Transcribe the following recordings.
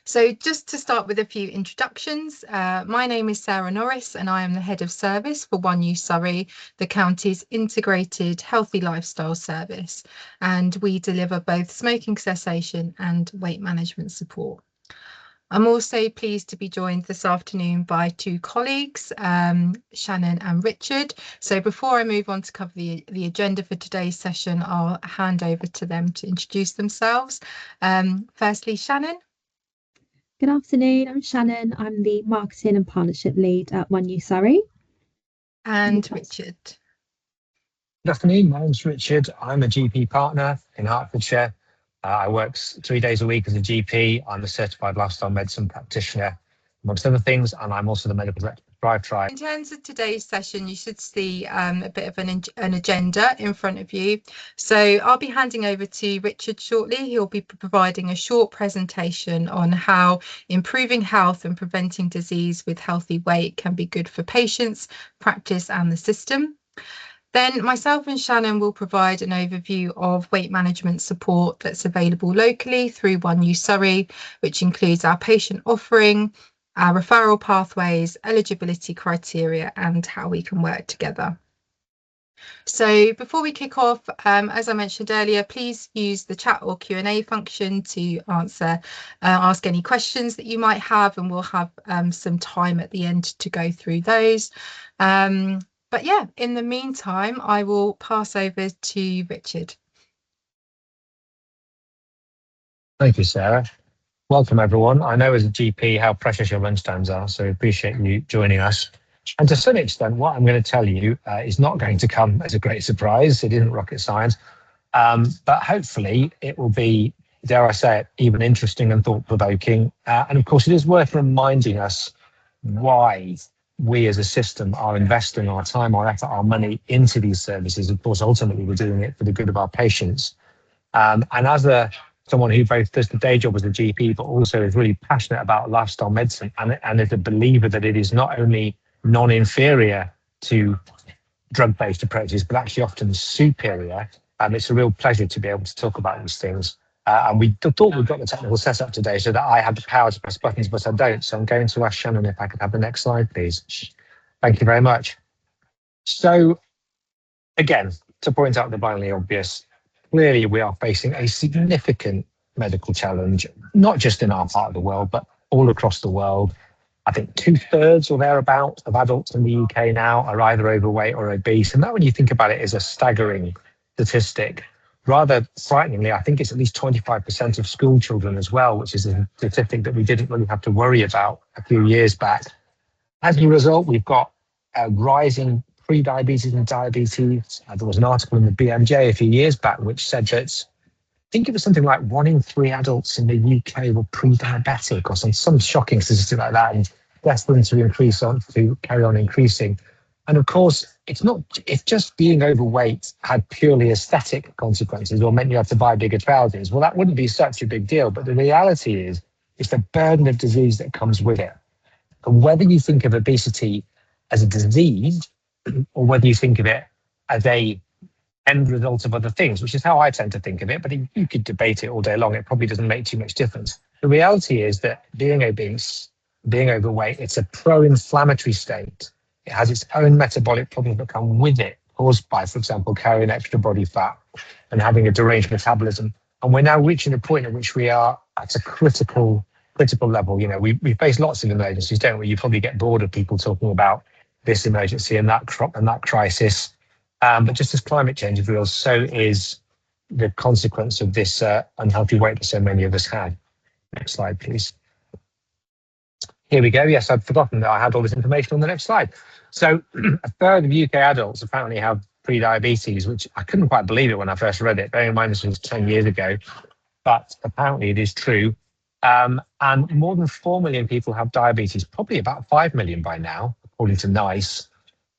So just to start with a few introductions, my name is Sarah Norris and I am the Head of Service for One You Surrey, the county's integrated healthy lifestyle service, and we deliver both smoking cessation and weight management support. I'm also pleased to be joined this afternoon by two colleagues, Shannon and Richard. So before I move on to cover the agenda for today's session, I'll hand over to them to introduce themselves. Firstly, Shannon. Good afternoon, I'm Shannon. I'm the Marketing and Partnership Lead at One You Surrey. And Richard. Good afternoon, my name's Richard. I'm a GP partner in Hertfordshire. I work 3 days a week as a GP. I'm a certified lifestyle medicine practitioner, amongst other things, and I'm also the medical director of Drive. In terms of today's session, you should see a bit of an agenda in front of you. So I'll be handing over to Richard shortly. He'll be providing a short presentation on how improving health and preventing disease with healthy weight can be good for patients, practice and the system. Then myself and Shannon will provide an overview of weight management support that's available locally through One You Surrey, which includes our patient offering, our referral pathways, eligibility criteria, and how we can work together. So before we kick off, as I mentioned earlier, please use the chat or Q&A function to ask any questions that you might have, and we'll have some time at the end to go through those. But yeah, in the meantime, I will pass over to Richard. Thank you, Sarah. Welcome, everyone. I know as a GP how precious your lunchtimes are, so I appreciate you joining us. And to some extent, what I'm going to tell you is not going to come as a great surprise. It isn't rocket science, but hopefully it will be, dare I say it, even interesting and thought-provoking. And of course, it is worth reminding us why we as a system are investing our time, our effort, our money into these services. Of course, ultimately, we're doing it for the good of our patients. And as someone who both does the day job as a GP, but also is really passionate about lifestyle medicine and is a believer that it is not only non-inferior to drug-based approaches, but actually often superior. It's a real pleasure to be able to talk about these things. And we thought we'd got the technical setup today so that I had the power to press buttons, but I don't. So I'm going to ask Shannon if I could have the next slide, please. Thank you very much. So again, to point out the blindly obvious, clearly we are facing a significant medical challenge, not just in our part of the world, but all across the world. I think 2/3 or thereabout of adults in the UK now are either overweight or obese. And that, when you think about it, is a staggering statistic. Rather frighteningly, I think it's at least 25% of school children as well, which is a statistic that we didn't really have to worry about a few years back. As a result, we've got rising pre-diabetes and diabetes. There was an article in the BMJ a few years back which said that, I think it was something like 1 in 3 adults in the UK were pre-diabetic or some shocking statistic like that, and destined to carry on increasing. And of course, it's not, if just being overweight had purely aesthetic consequences or meant you had to buy bigger trousers, well, that wouldn't be such a big deal. But the reality is the burden of disease that comes with it. And whether you think of obesity as a disease or whether you think of it as a end result of other things, which is how I tend to think of it, but you could debate it all day long, it probably doesn't make too much difference. The reality is that being obese, being overweight, it's a pro-inflammatory state. It has its own metabolic problems that come with it, caused by, for example, carrying extra body fat and having a deranged metabolism. And we're now reaching a point at which we are at a critical level. You know, we face lots of emergencies, don't we? You probably get bored of people talking about this emergency and that crisis. But just as climate change is real, so is the consequence of this unhealthy weight that so many of us have. Next slide, please. Here we go. Yes, I'd forgotten that I had all this information on the next slide. So 1/3 of UK adults apparently have pre-diabetes, which I couldn't quite believe it when I first read it. Bearing in mind this was 10 years ago, but apparently it is true. And more than 4 million people have diabetes, probably about 5 million by now, according to NICE.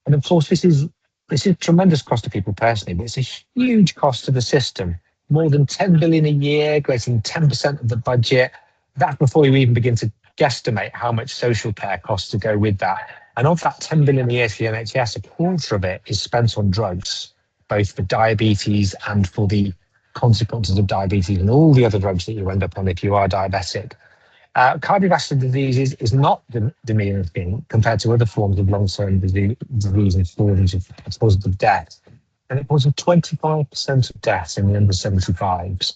And of course, this is tremendous cost to people personally, but it's a huge cost to the system. More than 10 billion a year, greater than 10% of the budget. That's before you even begin to guesstimate how much social care costs to go with that. And of that 10 billion a year for the NHS, a quarter of it is spent on drugs, both for diabetes and for the consequences of diabetes and all the other drugs that you end up on if you are diabetic. Cardiovascular disease is not the diminutive compared to other forms of long-term disease and forms of causes death. And it causes 25% of deaths in the under 75s.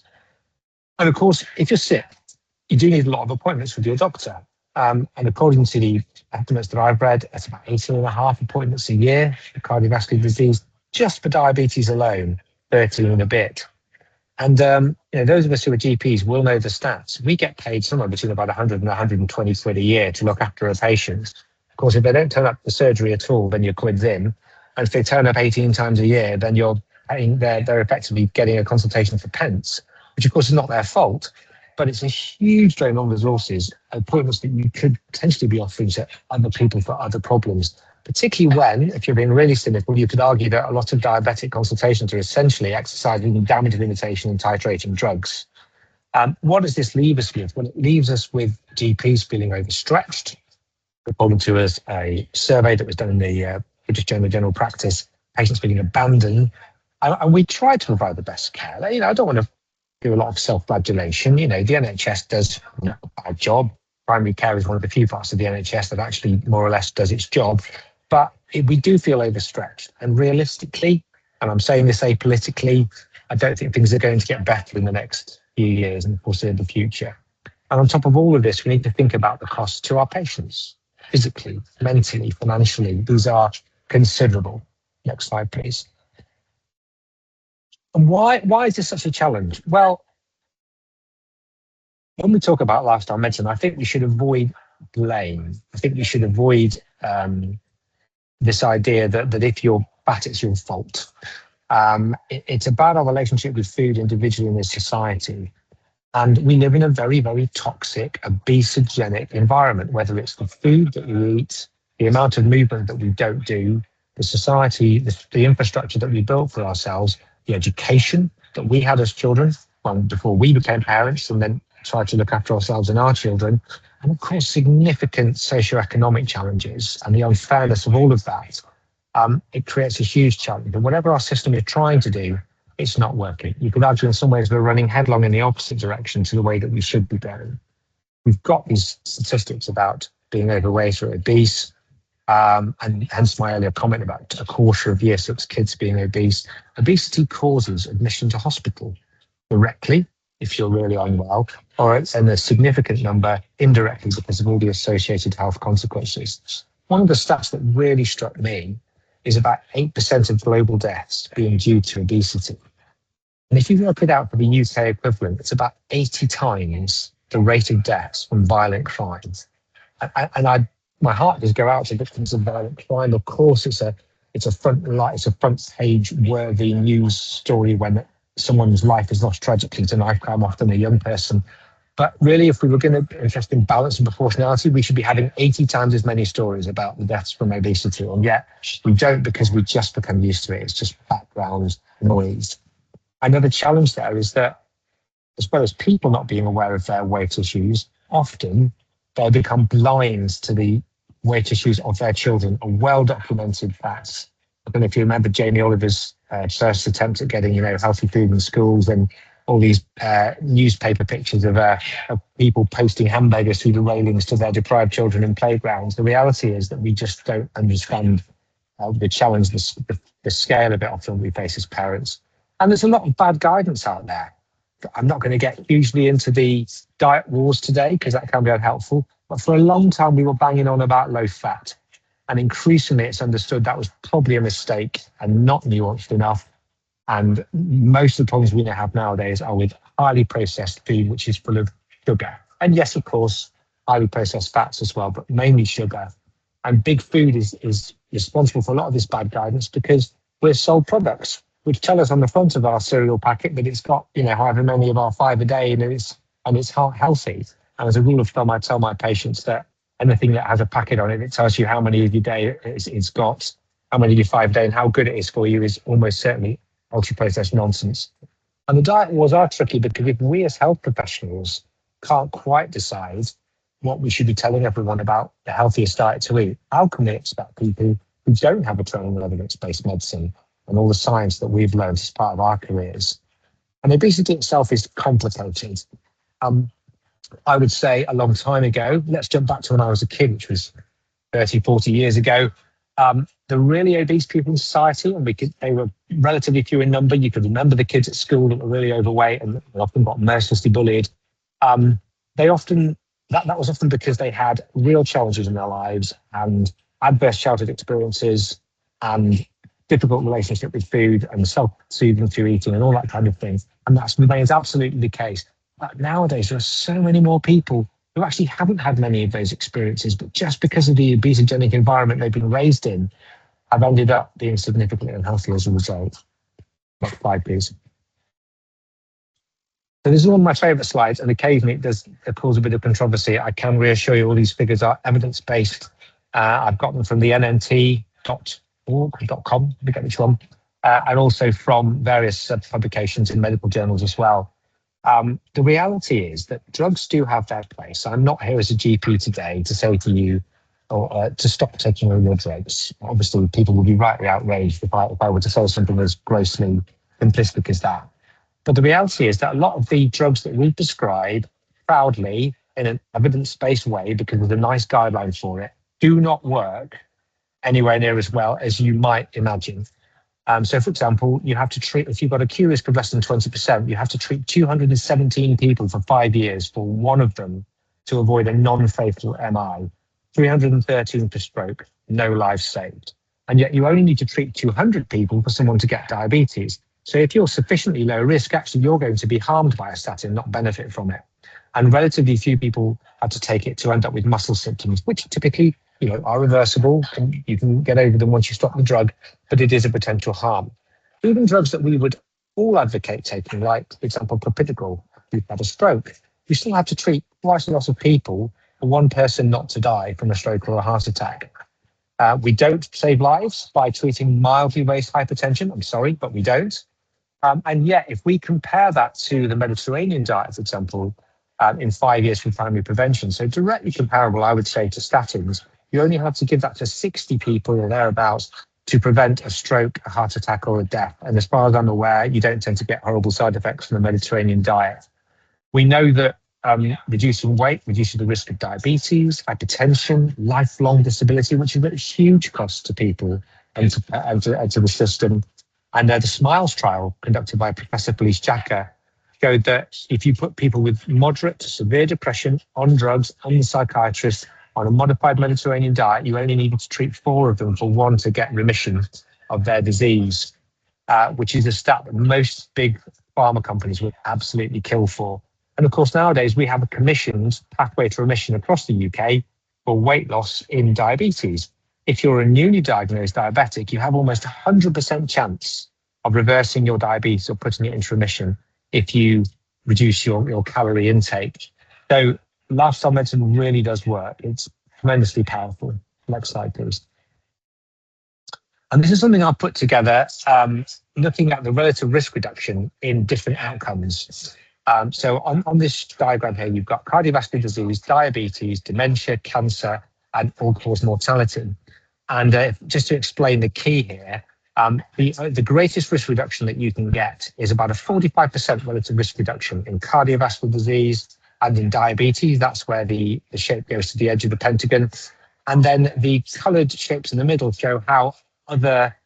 And of course, if you're sick, you do need a lot of appointments with your doctor. And according to the estimates that I've read, it's about 18 and a half appointments a year for cardiovascular disease, just for diabetes alone, 13 and a bit. And those of us who are GPs will know the stats. We get paid somewhere between about 100 and 120 quid a year to look after a patient. Of course, if they don't turn up for surgery at all, then you're quids in. And if they turn up 18 times a year, then you're paying, they're effectively getting a consultation for pence, which of course is not their fault. But it's a huge drain on resources, appointments that you could potentially be offering to other people for other problems, particularly when, if you're being really cynical, you could argue that a lot of diabetic consultations are essentially exercising damage limitation and titrating drugs. What does this leave us with? Well, it leaves us with GPs feeling overstretched. According to a survey that was done in the British Journal of General Practice, patients feeling abandoned. And we try to provide the best care. I don't want to do a lot of self-flagellation. The NHS does a bad job. Primary care is one of the few parts of the NHS that actually more or less does its job. But we do feel overstretched. And realistically, and I'm saying this apolitically, I don't think things are going to get better in the next few years and foreseeable future. And on top of all of this, we need to think about the costs to our patients, physically, mentally, financially. These are considerable. Next slide, please. And why is this such a challenge? Well, when we talk about lifestyle medicine, I think we should avoid blame. I think we should avoid this idea that if you're fat, it's your fault. It's about our relationship with food individually in this society. And we live in a very, very toxic, obesogenic environment, whether it's the food that we eat, the amount of movement that we don't do, the society, the infrastructure that we built for ourselves, the education that we had as children, well, before we became parents and then tried to look after ourselves and our children, and of course, significant socioeconomic challenges and the unfairness of all of that. It creates a huge challenge. And whatever our system is trying to do, it's not working. You could argue in some ways we're running headlong in the opposite direction to the way that we should be going. We've got these statistics about being overweight or obese, and hence my earlier comment about a quarter of year 6 kids being obese. Obesity causes admission to hospital directly if you're really unwell, and a significant number indirectly because of all the associated health consequences. One of the stats that really struck me is about 8% of global deaths being due to obesity. And if you work it out for the UK equivalent, it's about 80 times the rate of deaths from violent crimes. And my heart does go out to victims of violent crime. Of course, it's a front page worthy news story when someone's life is lost tragically to knife crime, often a young person. But really, if we were going to invest in balance and proportionality, we should be having 80 times as many stories about the deaths from obesity. And yet we don't, because we just become used to it. It's just background noise. Another challenge there is that, as well as people not being aware of their weight issues, often they become blind to the weight issues of their children, a well-documented fact. I don't know if you remember Jamie Oliver's first attempt at getting, healthy food in schools, and all these newspaper pictures of people posting hamburgers through the railings to their deprived children in playgrounds. The reality is that we just don't understand the challenge, the scale of it often we face as parents. And there's a lot of bad guidance out there. I'm not going to get hugely into the diet wars today because that can be unhelpful. But for a long time, we were banging on about low fat. And increasingly, it's understood that was probably a mistake and not nuanced enough. And most of the problems we have nowadays are with highly processed food, which is full of sugar. And yes, of course, highly processed fats as well, but mainly sugar. And big food is responsible for a lot of this bad guidance because we're sold products which tell us on the front of our cereal packet that it's got, however many of our 5 a day and it's healthy. And as a rule of thumb, I tell my patients that anything that has a packet on it, it tells you how many of your day it's got, how many of your 5 a day and how good it is for you is almost certainly ultra-processed nonsense. And the diet wars are tricky because if we as health professionals can't quite decide what we should be telling everyone about the healthiest diet to eat, how can we expect people who don't have a training in evidence-based medicine and all the science that we've learned as part of our careers? And obesity itself is complicated. I would say a long time ago, let's jump back to when I was a kid, which was 30, 40 years ago. The really obese people in society, and they were relatively few in number. You could remember the kids at school that were really overweight and often got mercilessly bullied. They often that was often because they had real challenges in their lives and adverse childhood experiences and difficult relationship with food and self-soothing through eating and all that kind of thing. And that remains absolutely the case. But nowadays, there are so many more people who actually haven't had many of those experiences, but just because of the obesogenic environment they've been raised in, have ended up being significantly unhealthy as a result. Next slide, please. So this is one of my favourite slides, and occasionally it does cause a bit of controversy. I can reassure you all these figures are evidence-based. I've got them from the nnt.org.com, I forget which one, and also from various publications in medical journals as well. The reality is that drugs do have their place. I'm not here as a GP today to say to you or to stop taking all your drugs. Obviously, people would be rightly outraged if I were to say something as grossly simplistic as that. But the reality is that a lot of the drugs that we prescribe proudly in an evidence-based way, because there's a nice guideline for it, do not work anywhere near as well as you might imagine. So, for example, you have to treat, if you've got a Q risk of less than 20%, you have to treat 217 people for 5 years for one of them to avoid a non-fatal MI, 313 per stroke, no lives saved. And yet you only need to treat 200 people for someone to get diabetes. So if you're sufficiently low risk, actually you're going to be harmed by a statin, not benefit from it. And relatively few people have to take it to end up with muscle symptoms, which typically are reversible, and you can get over them once you stop the drug, but it is a potential harm. Even drugs that we would all advocate taking, like, for example, clopidogrel, if you've had a stroke, you still have to treat twice a lot of people for one person not to die from a stroke or a heart attack. We don't save lives by treating mildly raised hypertension. I'm sorry, but we don't. And yet, if we compare that to the Mediterranean diet, for example, in 5 years from primary prevention, so directly comparable, I would say, to statins, you only have to give that to 60 people or thereabouts to prevent a stroke, a heart attack, or a death. And as far as I'm aware, you don't tend to get horrible side effects from the Mediterranean diet. We know that reducing weight reduces the risk of diabetes, hypertension, lifelong disability, which is a huge cost to people and to the system. And the SMILES trial conducted by Professor Felice Jacka showed that if you put people with moderate to severe depression on drugs, on the psychiatrist, on a modified Mediterranean diet, you only needed to treat 4 of them for one to get remission of their disease, which is a stat that most big pharma companies would absolutely kill for. And of course, nowadays we have a commissioned pathway to remission across the UK for weight loss in diabetes. If you're a newly diagnosed diabetic, you have almost 100% chance of reversing your diabetes or putting it into remission if you reduce your calorie intake. So lifestyle medicine really does work. It's tremendously powerful. Next slide, please. And this is something I've put together looking at the relative risk reduction in different outcomes. So on this diagram here, you've got cardiovascular disease, diabetes, dementia, cancer, and all-cause mortality. And just to explain the key here, the greatest risk reduction that you can get is about a 45% relative risk reduction in cardiovascular disease and in diabetes. That's where the shape goes to the edge of the pentagon. And then the coloured shapes in the middle show how other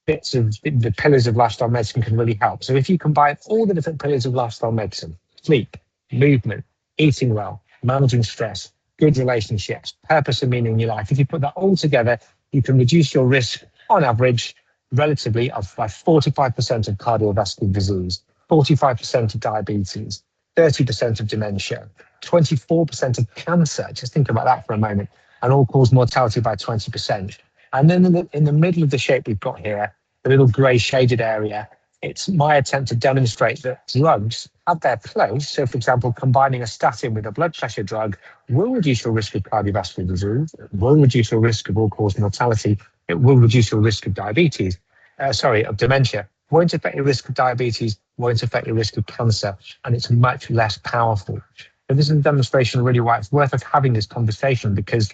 bits of the pillars of lifestyle medicine can really help. So if you combine all the different pillars of lifestyle medicine, sleep, movement, eating well, managing stress, good relationships, purpose and meaning in your life, if you put that all together, you can reduce your risk on average relatively by 45% of cardiovascular disease, 45% of diabetes, 30% of dementia, 24% of cancer. Just think about that for a moment, and all-cause mortality by 20%. And then in the middle of the shape we've got here, the little grey shaded area, it's my attempt to demonstrate that drugs have their place. So, for example, combining a statin with a blood pressure drug will reduce your risk of cardiovascular disease, it will reduce your risk of all-cause mortality, it will reduce your risk of diabetes, of dementia, won't affect your risk of diabetes, won't affect your risk of cancer, and it's much less powerful. So this is a demonstration really why it's worth us having this conversation, because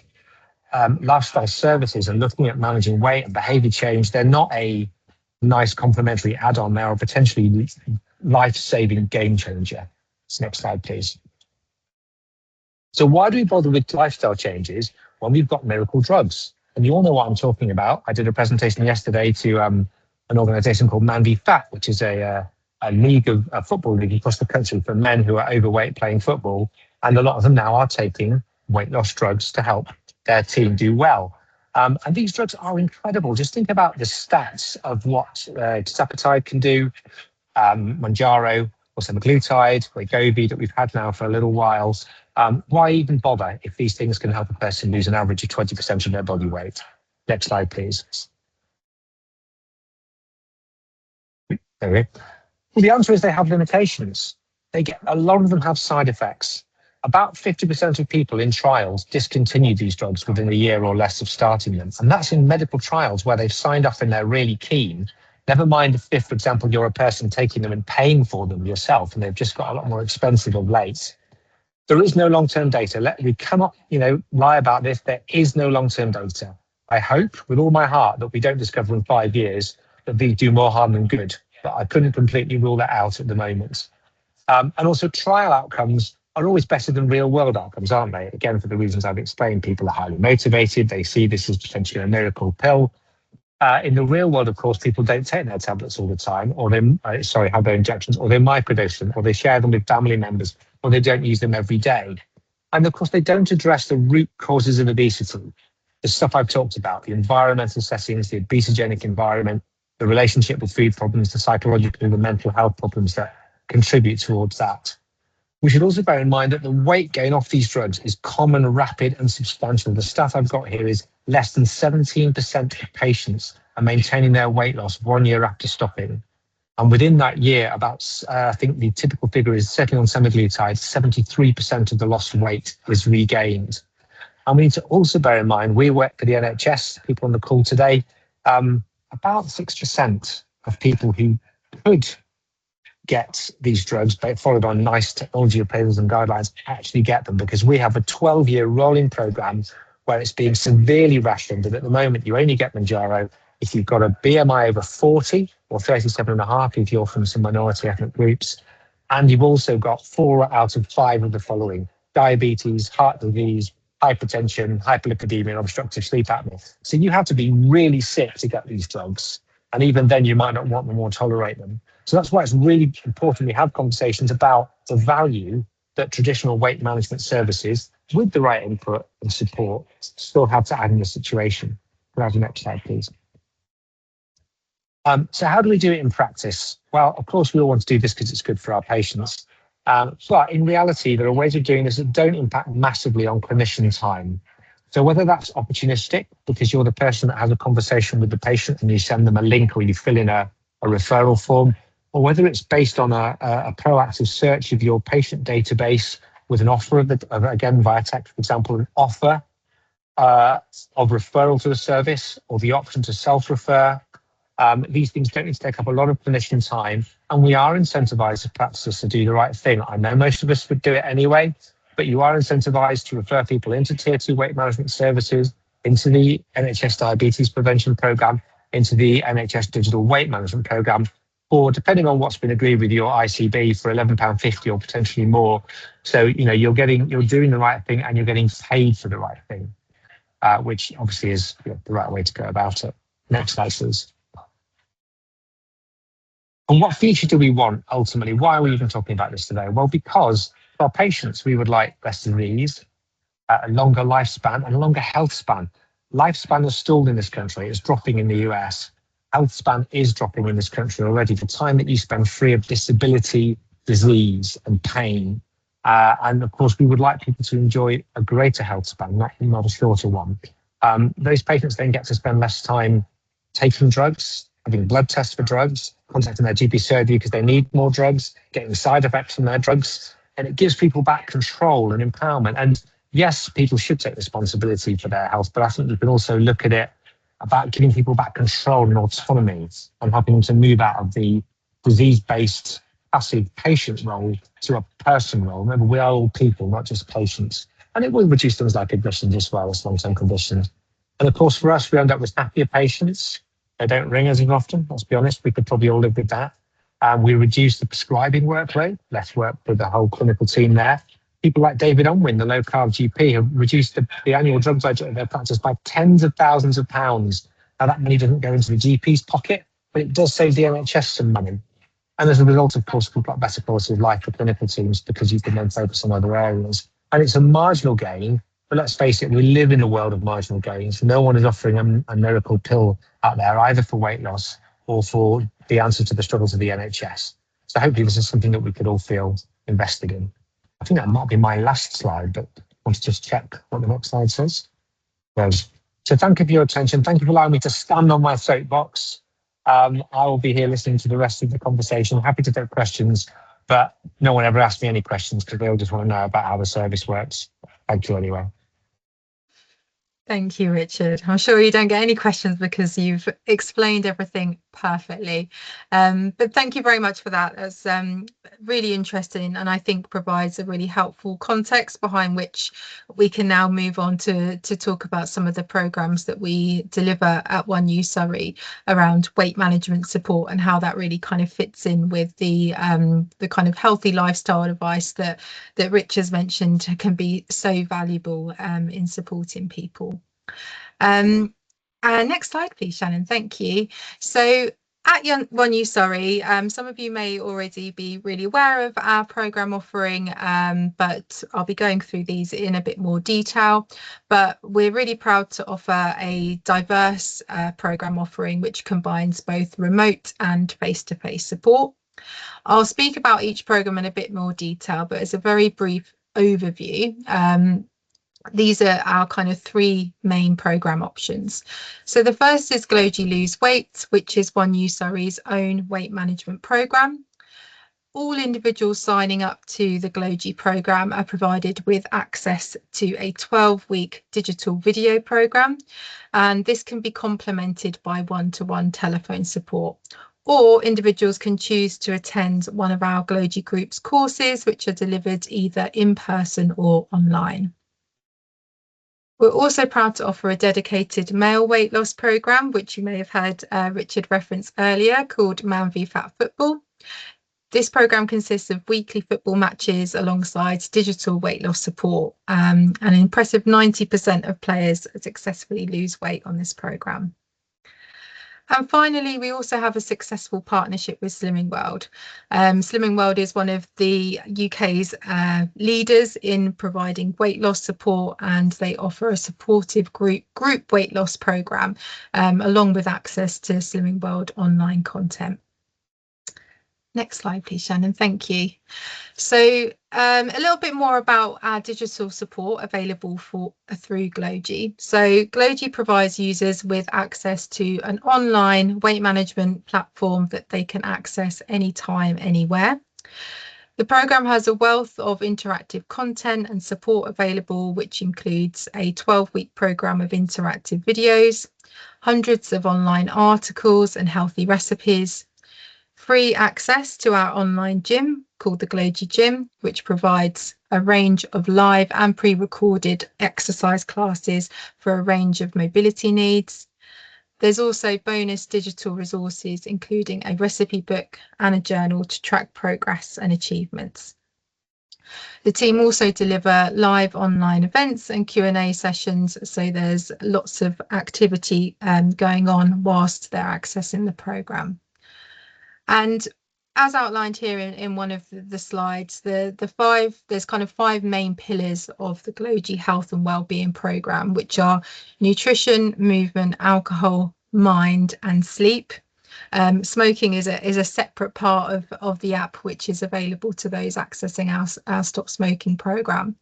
lifestyle services and looking at managing weight and behavior change, they're not a nice complementary add-on, they're a potentially life-saving game changer. Next slide, please. So why do we bother with lifestyle changes when we've got miracle drugs? And you all know what I'm talking about. I did a presentation yesterday to an organization called Man v Fat, which is a league of a football league across the country for men who are overweight playing football. And a lot of them now are taking weight loss drugs to help their team do well. And these drugs are incredible. Just think about the stats of what tirzepatide can do, Mounjaro, or semaglutide, Wegovy that we've had now for a little while. Why even bother if these things can help a person lose an average of 20% of their body weight? Next slide, please. There we go. Well, the answer is they have limitations. A lot of them have side effects. About 50% of people in trials discontinue these drugs within a year or less of starting them. And that's in medical trials where they've signed up and they're really keen. Never mind if, for example, you're a person taking them and paying for them yourself, and they've just got a lot more expensive of late. There is no long-term data. We cannot, lie about this. There is no long-term data. I hope with all my heart that we don't discover in 5 years that these do more harm than good, but I couldn't completely rule that out at the moment. And also trial outcomes are always better than real world outcomes, aren't they? Again, for the reasons I've explained, people are highly motivated. They see this as potentially a miracle pill. In the real world, of course, people don't take their tablets all the time, or they, have their injections, or they microdose them, or they share them with family members, or they don't use them every day. And of course, they don't address the root causes of obesity. The stuff I've talked about, the environmental settings, the obesogenic environment, the relationship with food problems, the psychological, the mental health problems that contribute towards that. We should also bear in mind that the weight gain off these drugs is common, rapid, and substantial. The stat I've got here is less than 17% of patients are maintaining their weight loss 1 year after stopping. And within that year, I think the typical figure is certainly on semaglutide, 73% of the lost weight is regained. And we need to also bear in mind, we work for the NHS, people on the call today, about 6% of people who could get these drugs, but followed on nice technology appraisals and guidelines, actually get them, because we have a 12-year rolling program where it's being severely rationed. And at the moment, you only get Mounjaro if you've got a BMI over 40 or 37.5 if you're from some minority ethnic groups. And you've also got 4 out of 5 of the following: diabetes, heart disease, hypertension, hyperlipidemia, and obstructive sleep apnea. So you have to be really sick to get these drugs. And even then, you might not want them or tolerate them. So that's why it's really important we have conversations about the value that traditional weight management services, with the right input and support, still have to add in the situation. Can I have the next slide, please? So how do we do it in practice? Well, of course, we all want to do this because it's good for our patients. But in reality, there are ways of doing this that don't impact massively on clinician time. So whether that's opportunistic, because you're the person that has a conversation with the patient and you send them a link or you fill in a referral form, or whether it's based on a proactive search of your patient database with an offer again, via text, for example, an offer of referral to the service or the option to self-refer. These things don't need to take up a lot of clinician time, and we are incentivized as practices to do the right thing. I know most of us would do it anyway, but you are incentivized to refer people into Tier 2 weight management services, into the NHS Diabetes Prevention Programme, into the NHS Digital Weight Management Programme, or depending on what's been agreed with your ICB for £11.50 or potentially more. So, you're doing the right thing and you're getting paid for the right thing, which obviously is the right way to go about it. Next slide, please. And what future do we want ultimately? Why are we even talking about this today? Well, because for our patients, we would like less disease, a longer lifespan, and a longer health span. Lifespan is stalled in this country. It's dropping in the US. Health span is dropping in this country already. The time that you spend free of disability, disease, and pain. And of course, we would like people to enjoy a greater health span, not a shorter one. Those patients then get to spend less time taking drugs, having blood tests for drugs, contacting their GP surgery because they need more drugs, getting side effects from their drugs. And it gives people back control and empowerment. And yes, people should take responsibility for their health, but I think you can also look at it about giving people back control and autonomy and helping them to move out of the disease-based passive patient role to a person role. Remember, we are all people, not just patients. And it will reduce things like admissions as well as long-term conditions. And of course, for us, we end up with happier patients. They don't ring as often, let's be honest. We could probably all live with that. We reduce the prescribing workload, less work for the whole clinical team there. People like David Unwin, the low-carb GP, have reduced the annual drug budget of their practice by tens of thousands of pounds. Now, that money doesn't go into the GP's pocket, but it does save the NHS some money. And as a result, of course, we've got better quality of life for clinical teams because you can then focus on other areas. And it's a marginal gain, but let's face it, we live in a world of marginal gains. No one is offering a miracle pill out there, either for weight loss or for the answer to the struggles of the NHS. So hopefully this is something that we could all feel invested in. I think that might be my last slide, but I want to just check what the next slide says. So thank you for your attention. Thank you for allowing me to stand on my soapbox. I will be here listening to the rest of the conversation. Happy to take questions, but no one ever asked me any questions because they all just want to know about how the service works. Thank you anyway. Thank you, Richard. I'm sure you don't get any questions because you've explained everything perfectly. But thank you very much for that. That's really interesting, and I think provides a really helpful context behind which we can now move on to talk about some of the programs that we deliver at One You Surrey around weight management support and how that really kind of fits in with the kind of healthy lifestyle advice that Richard's mentioned can be so valuable in supporting people. Next slide, please, Shannon. Thank you. So at One You Surrey, some of you may already be really aware of our programme offering, but I'll be going through these in a bit more detail. But we're really proud to offer a diverse programme offering which combines both remote and face-to-face support. I'll speak about each programme in a bit more detail, but as a very brief overview, these are our kind of three main programme options. So the first is GLOGI Lose Weight, which is One You Surrey's own weight management programme. All individuals signing up to the GLOGI programme are provided with access to a 12-week digital video programme, and this can be complemented by one-to-one telephone support. Or individuals can choose to attend one of our GLOGI Group's courses, which are delivered either in person or online. We're also proud to offer a dedicated male weight loss programme, which you may have heard Richard reference earlier, called Man v Fat Football. This programme consists of weekly football matches alongside digital weight loss support. An impressive 90% of players successfully lose weight on this programme. And finally, we also have a successful partnership with Slimming World. Slimming World is one of the UK's leaders in providing weight loss support, and they offer a supportive group weight loss programme along with access to Slimming World online content. Next slide, please, Shannon. Thank you. So a little bit more about our digital support available through GLOGI. So GLOGI provides users with access to an online weight management platform that they can access anytime, anywhere. The programme has a wealth of interactive content and support available, which includes a 12-week programme of interactive videos, hundreds of online articles and healthy recipes, free access to our online gym called the GLOGI Gym, which provides a range of live and pre-recorded exercise classes for a range of mobility needs. There's also bonus digital resources, including a recipe book and a journal to track progress and achievements. The team also deliver live online events and Q&A sessions, so there's lots of activity going on whilst they're accessing the programme. And as outlined here in one of the slides, there's kind of five main pillars of the GLOGI Health and Wellbeing programme, which are nutrition, movement, alcohol, mind and sleep. Smoking is a separate part of the app, which is available to those accessing our Stop Smoking programme.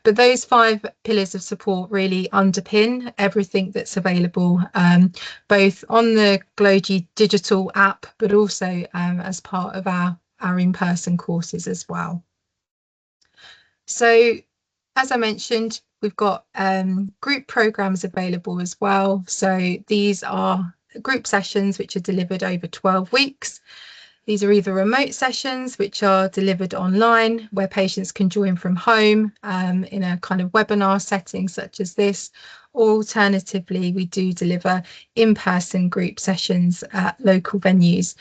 But those five pillars of support really underpin everything that's available, both on the GLOGI digital app, but also as part of our in-person courses as well. So, as I mentioned, we've got group programmes available as well. So these are group sessions which are delivered over 12 weeks. These are either remote sessions which are delivered online, where patients can join from home in a kind of webinar setting such as this, or alternatively we do deliver in-person group sessions at local venues.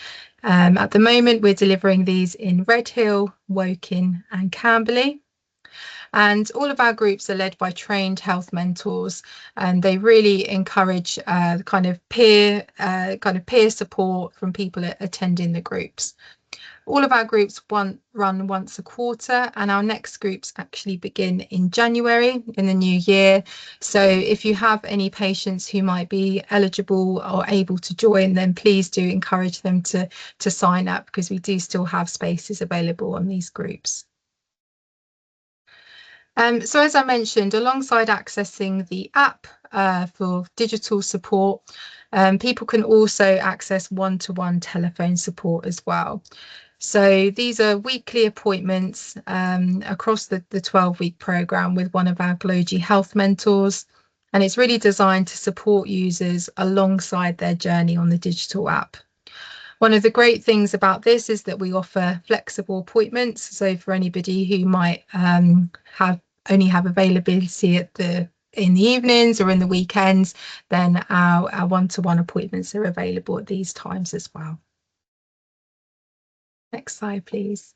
At the moment we're delivering these in Redhill, Woking and Camberley. And all of our groups are led by trained health mentors, and they really encourage kind of peer support from people attending the groups. All of our groups run once a quarter, and our next groups actually begin in January in the new year. So if you have any patients who might be eligible or able to join, then please do encourage them to sign up, because we do still have spaces available on these groups. So as I mentioned, alongside accessing the app for digital support, people can also access one-to-one telephone support as well. So these are weekly appointments across the 12-week programme with one of our Glogy health mentors. And it's really designed to support users alongside their journey on the digital app. One of the great things about this is that we offer flexible appointments. So for anybody who might only have availability in the evenings or in the weekends, then our one-to-one appointments are available at these times as well. Next slide, please.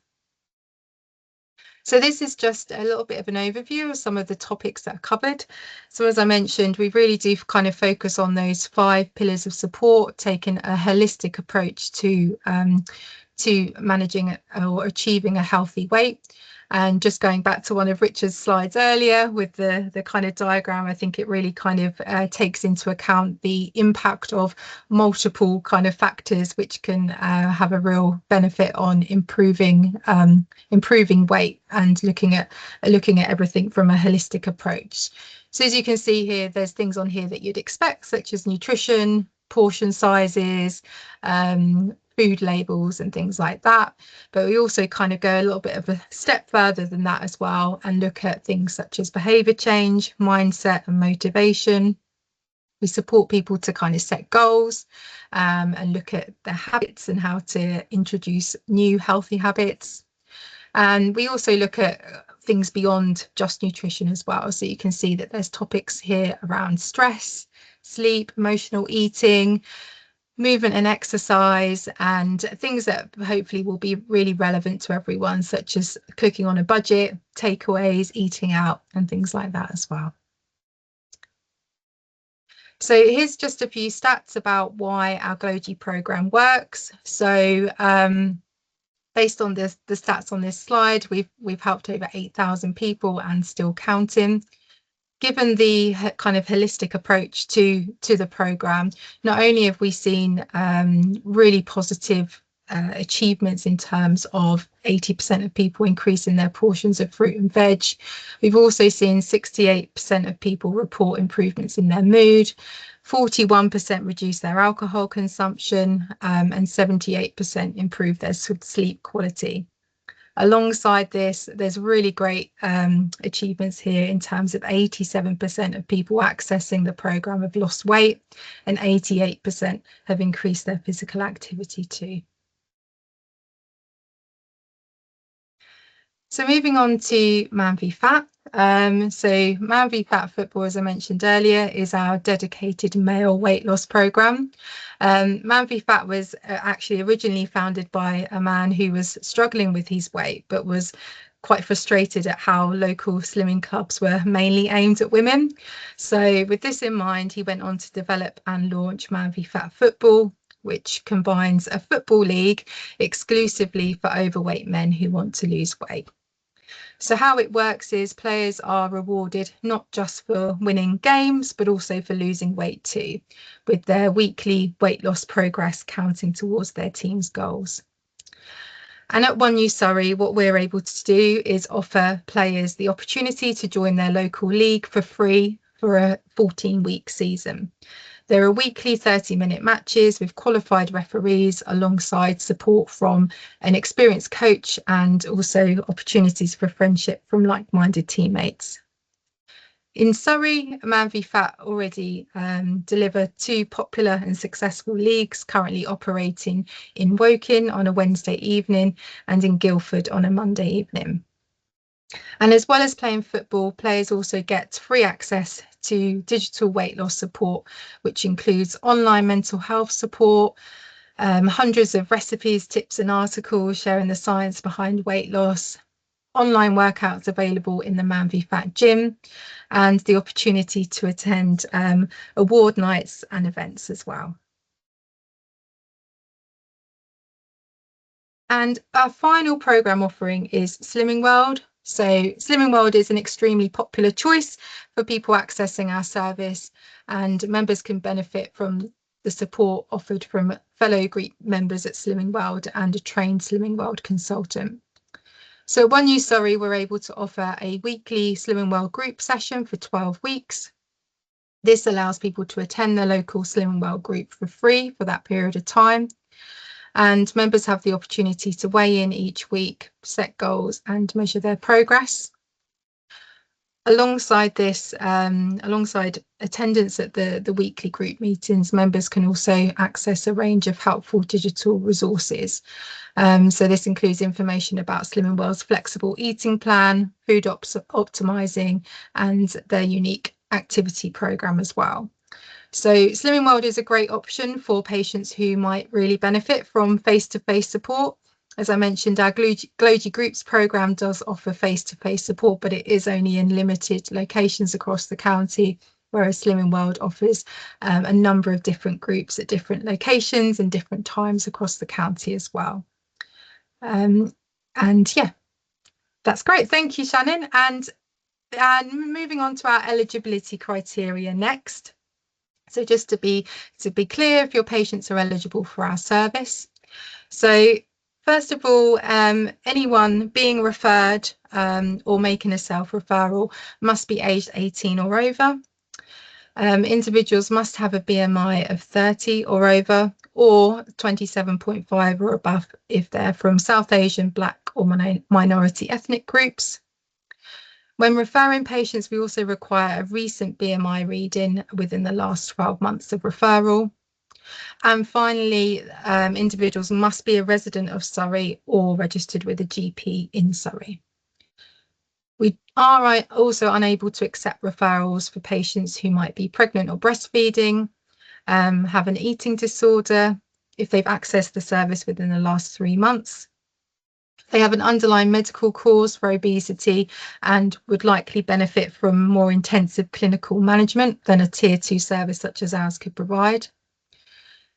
So this is just a little bit of an overview of some of the topics that are covered. So as I mentioned, we really do kind of focus on those 5 pillars of support, taking a holistic approach to managing or achieving a healthy weight. And just going back to one of Richard's slides earlier with the kind of diagram, I think it really kind of takes into account the impact of multiple kind of factors which can have a real benefit on improving weight, and looking at everything from a holistic approach. So as you can see here, there's things on here that you'd expect, such as nutrition, portion sizes, food labels and things like that. But we also kind of go a little bit of a step further than that as well, and look at things such as behavior change, mindset and motivation. We support people to kind of set goals and look at their habits and how to introduce new healthy habits. And we also look at things beyond just nutrition as well. So you can see that there's topics here around stress, sleep, emotional eating, movement and exercise, and things that hopefully will be really relevant to everyone, such as cooking on a budget, takeaways, eating out, and things like that as well. So here's just a few stats about why our Glogy program works. So based on the stats on this slide, we've helped over 8,000 people and still counting. Given the kind of holistic approach to the program, not only have we seen really positive achievements in terms of 80% of people increasing their portions of fruit and veg, we've also seen 68% of people report improvements in their mood, 41% reduce their alcohol consumption, and 78% improve their sleep quality. Alongside this, there's really great achievements here in terms of 87% of people accessing the program have lost weight, and 88% have increased their physical activity too. So moving on to Man v Fat. So Man v Fat Football, as I mentioned earlier, is our dedicated male weight loss program. Man v Fat was actually originally founded by a man who was struggling with his weight, but was quite frustrated at how local slimming clubs were mainly aimed at women. So with this in mind, he went on to develop and launch Man v Fat Football, which combines a football league exclusively for overweight men who want to lose weight. So how it works is players are rewarded not just for winning games, but also for losing weight too, with their weekly weight loss progress counting towards their team's goals. And at One You Surrey, what we're able to do is offer players the opportunity to join their local league for free for a 14-week season. There are weekly 30-minute matches with qualified referees, alongside support from an experienced coach, and also opportunities for friendship from like-minded teammates. In Surrey, Man v Fat already deliver 2 popular and successful leagues, currently operating in Woking on a Wednesday evening and in Guildford on a Monday evening. And as well as playing football, players also get free access to digital weight loss support, which includes online mental health support, hundreds of recipes, tips and articles sharing the science behind weight loss, online workouts available in the Man v Fat gym, and the opportunity to attend award nights and events as well. And our final programme offering is Slimming World. So Slimming World is an extremely popular choice for people accessing our service, and members can benefit from the support offered from fellow group members at Slimming World and a trained Slimming World consultant. So at One You Surrey, we're able to offer a weekly Slimming World group session for 12 weeks. This allows people to attend their local Slimming World group for free for that period of time. And members have the opportunity to weigh in each week, set goals and measure their progress. Alongside this, alongside attendance at the weekly group meetings, members can also access a range of helpful digital resources. So this includes information about Slimming World's flexible eating plan, food optimizing, and their unique activity program as well. So Slimming World is a great option for patients who might really benefit from face-to-face support. As I mentioned, our Glogy Groups programme does offer face-to-face support, but it is only in limited locations across the county, whereas Slimming World offers a number of different groups at different locations and different times across the county as well. And yeah, that's great. Thank you, Shannon. And moving on to our eligibility criteria next. So just to be clear, if your patients are eligible for our service. So first of all, anyone being referred or making a self-referral must be aged 18 or over. Individuals must have a BMI of 30 or over, or 27.5 or above if they're from South Asian, Black or minority ethnic groups. When referring patients, we also require a recent BMI reading within the last 12 months of referral. And finally, individuals must be a resident of Surrey or registered with a GP in Surrey. We are also unable to accept referrals for patients who might be pregnant or breastfeeding, have an eating disorder, if they've accessed the service within the last 3 months, they have an underlying medical cause for obesity and would likely benefit from more intensive clinical management than a tier 2 service such as ours could provide.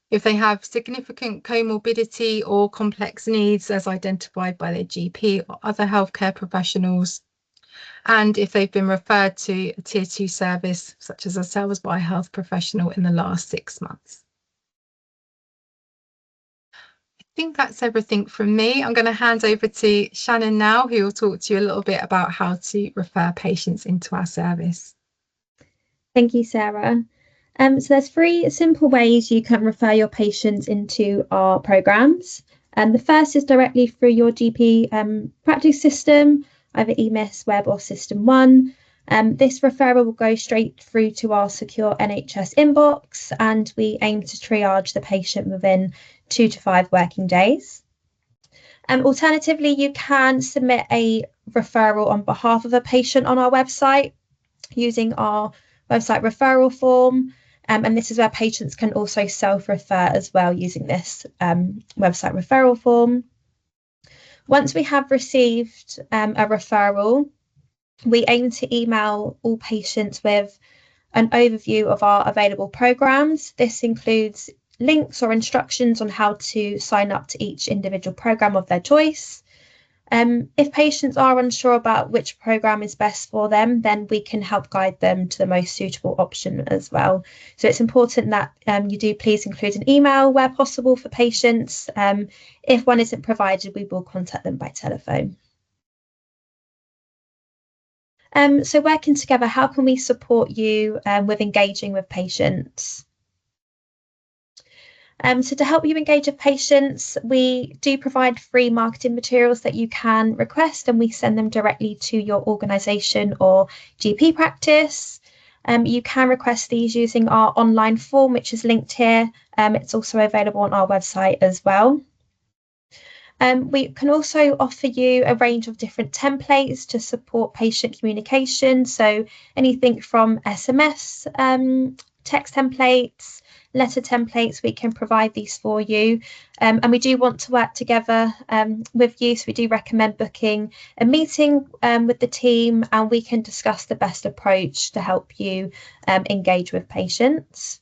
If they have significant comorbidity or complex needs as identified by their GP or other healthcare professionals, and if they've been referred to a tier 2 service such as ourselves by a health professional in the last 6 months. I think that's everything from me. I'm going to hand over to Shannon now, who will talk to you a little bit about how to refer patients into our service. Thank you, Sarah. So there's 3 simple ways you can refer your patients into our programmes. The first is directly through your GP practice system, either EMIS, Web or System 1. This referral will go straight through to our secure NHS inbox, and we aim to triage the patient within 2 to 5 working days. Alternatively, you can submit a referral on behalf of a patient on our website using our website referral form, and this is where patients can also self-refer as well using this website referral form. Once we have received a referral, we aim to email all patients with an overview of our available programmes. This includes links or instructions on how to sign up to each individual programme of their choice. If patients are unsure about which programme is best for them, then we can help guide them to the most suitable option as well. So it's important that you do please include an email where possible for patients. If one isn't provided, we will contact them by telephone. So working together, how can we support you with engaging with patients? So to help you engage with patients, we do provide free marketing materials that you can request, and we send them directly to your organisation or GP practice. You can request these using our online form, which is linked here. It's also available on our website as well. We can also offer you a range of different templates to support patient communication. So anything from SMS text templates, letter templates, we can provide these for you. And we do want to work together with you. So we do recommend booking a meeting with the team, and we can discuss the best approach to help you engage with patients.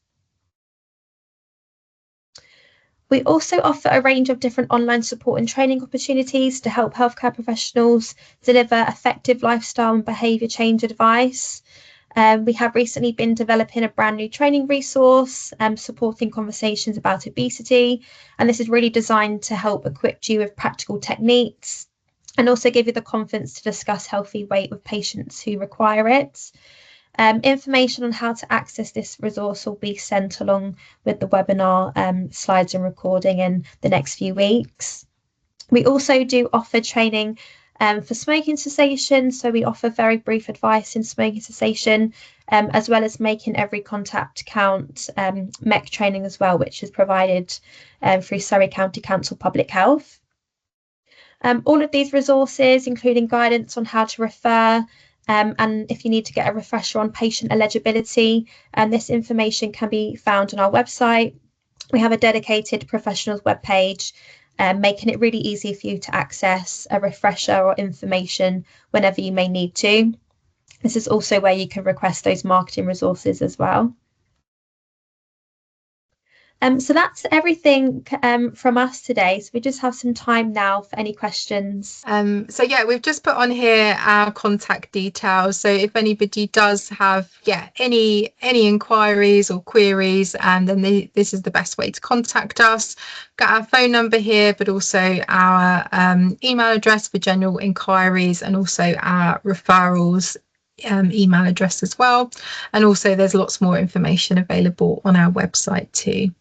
We also offer a range of different online support and training opportunities to help healthcare professionals deliver effective lifestyle and behaviour change advice. We have recently been developing a brand new training resource supporting conversations about obesity, and this is really designed to help equip you with practical techniques and also give you the confidence to discuss healthy weight with patients who require it. Information on how to access this resource will be sent along with the webinar slides and recording in the next few weeks. We also do offer training for smoking cessation. So we offer very brief advice in smoking cessation, as well as making every contact count MEC training as well, which is provided through Surrey County Council Public Health. All of these resources, including guidance on how to refer, and if you need to get a refresher on patient eligibility, and this information can be found on our website. We have a dedicated professionals webpage, making it really easy for you to access a refresher or information whenever you may need to. This is also where you can request those marketing resources as well. So that's everything from us today. So we just have some time now for any questions. So yeah, we've just put on here our contact details. So if anybody does have any inquiries or queries, and then this is the best way to contact us. Got our phone number here, but also our email address for general inquiries, and also our referrals email address as well. And also there's lots more information available on our website too.